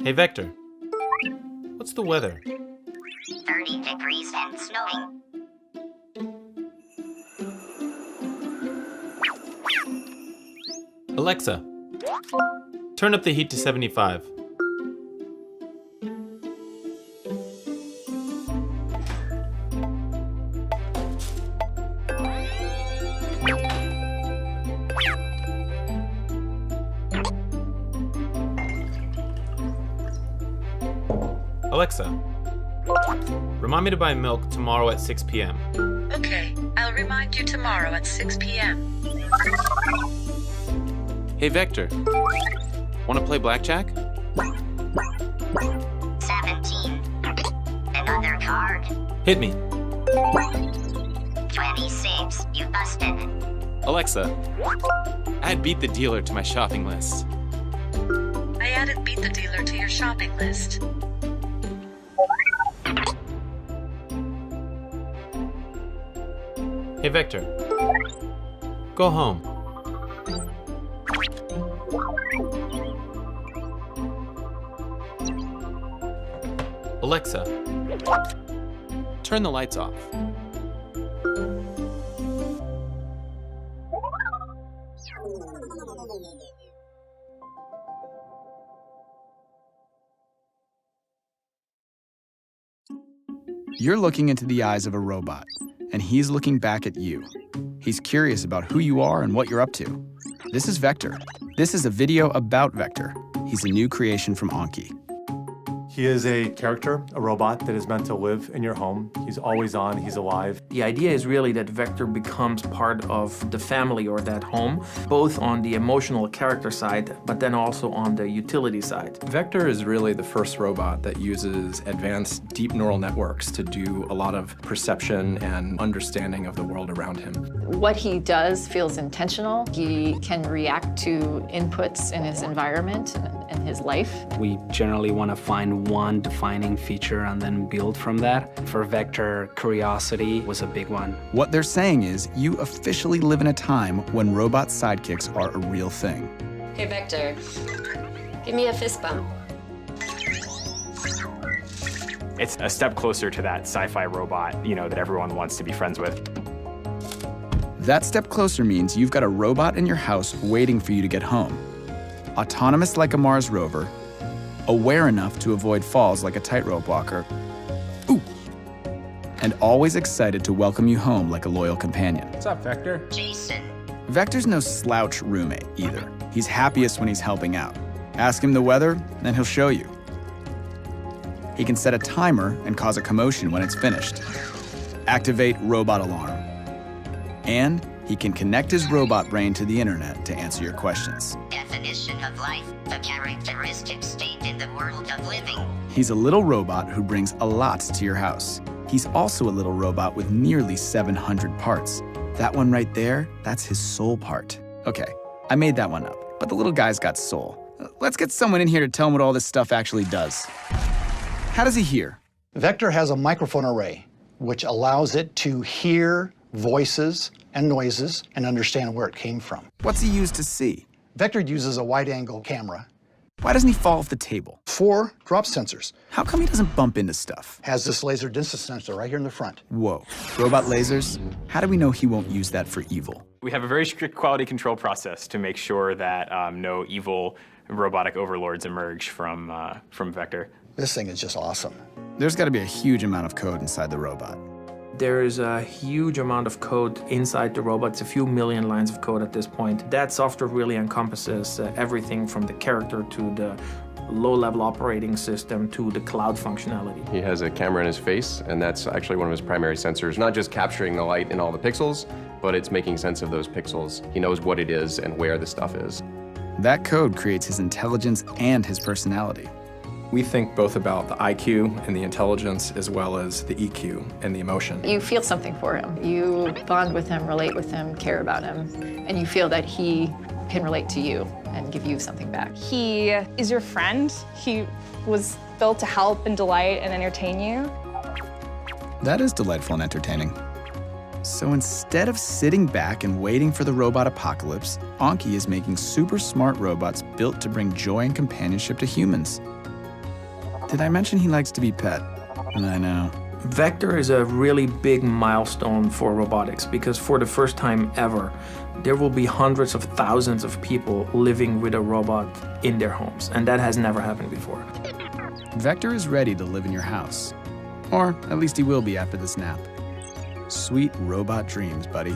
Hey, Vector. What's the weather? 30 degrees and snowing. Alexa, turn up the heat to 75. Alexa, remind me to buy milk tomorrow at 6 p.m. Okay, I'll remind you tomorrow at 6 p.m. Hey, Vector. Want to play blackjack? 17. Another card. Hit me. 26. You busted. Alexa, add Beat the Dealer to my shopping list. I added Beat the Dealer to your shopping list. Hey, Vector. Go home. Alexa, turn the lights off. You're looking into the eyes of a robot, and he's looking back at you. He's curious about who you are and what you're up to. This is Vector. This is a video about Vector. He's a new creation from Anki. He is a character, a robot that is meant to live in your home. He's always on, he's alive. The idea is really that Vector becomes part of the family or that home, both on the emotional character side, but then also on the utility side. Vector is really the first robot that uses advanced deep neural networks to do a lot of perception and understanding of the world around him. What he does feels intentional. He can react to inputs in his environment and his life. We generally want to find one defining feature and then build from that. For Vector, curiosity was a big one. What they're saying is you officially live in a time when robot sidekicks are a real thing. Hey, Vector, give me a fist bump. It's a step closer to that sci-fi robot, that everyone wants to be friends with. That step closer means you've got a robot in your house waiting for you to get home. Autonomous like a Mars rover, aware enough to avoid falls like a tightrope walker, ooh, and always excited to welcome you home like a loyal companion. What's up, Vector? Jason. Vector's no slouch roommate either. He's happiest when he's helping out. Ask him the weather, then he'll show you. He can set a timer and cause a commotion when it's finished. Activate robot alarm. And he can connect his robot brain to the internet to answer your questions. Definition of life, the characteristic state in the world of living. He's a little robot who brings a lot to your house. He's also a little robot with nearly 700 parts. That one right there, that's his soul part. Okay, I made that one up, but the little guy's got soul. Let's get someone in here to tell him what all this stuff actually does. How does he hear? Vector has a microphone array, which allows it to hear voices and noises and understand where it came from. What's he use to see? Vector uses a wide-angle camera. Why doesn't he fall off the table? 4 drop sensors. How come he doesn't bump into stuff? Has this laser distance sensor right here in the front. Whoa, robot lasers? How do we know he won't use that for evil? We have a very strict quality control process to make sure that no evil robotic overlords emerge from Vector. This thing is just awesome. There's got to be a huge amount of code inside the robot. There is a huge amount of code inside the robot. It's a few million lines of code at this point. That software really encompasses everything from the character to the low-level operating system to the cloud functionality. He has a camera in his face, and that's actually one of his primary sensors. Not just capturing the light in all the pixels, but it's making sense of those pixels. He knows what it is and where the stuff is. That code creates his intelligence and his personality. We think both about the IQ and the intelligence as well as the EQ and the emotion. You feel something for him. You bond with him, relate with him, care about him, and you feel that he can relate to you and give you something back. He is your friend. He was built to help and delight and entertain you. That is delightful and entertaining. So instead of sitting back and waiting for the robot apocalypse, Anki is making super smart robots built to bring joy and companionship to humans. Did I mention he likes to be pet? I know. Vector is a really big milestone for robotics because for the first time ever, there will be hundreds of thousands of people living with a robot in their homes, and that has never happened before. Vector is ready to live in your house. Or at least he will be after this nap. Sweet robot dreams, buddy.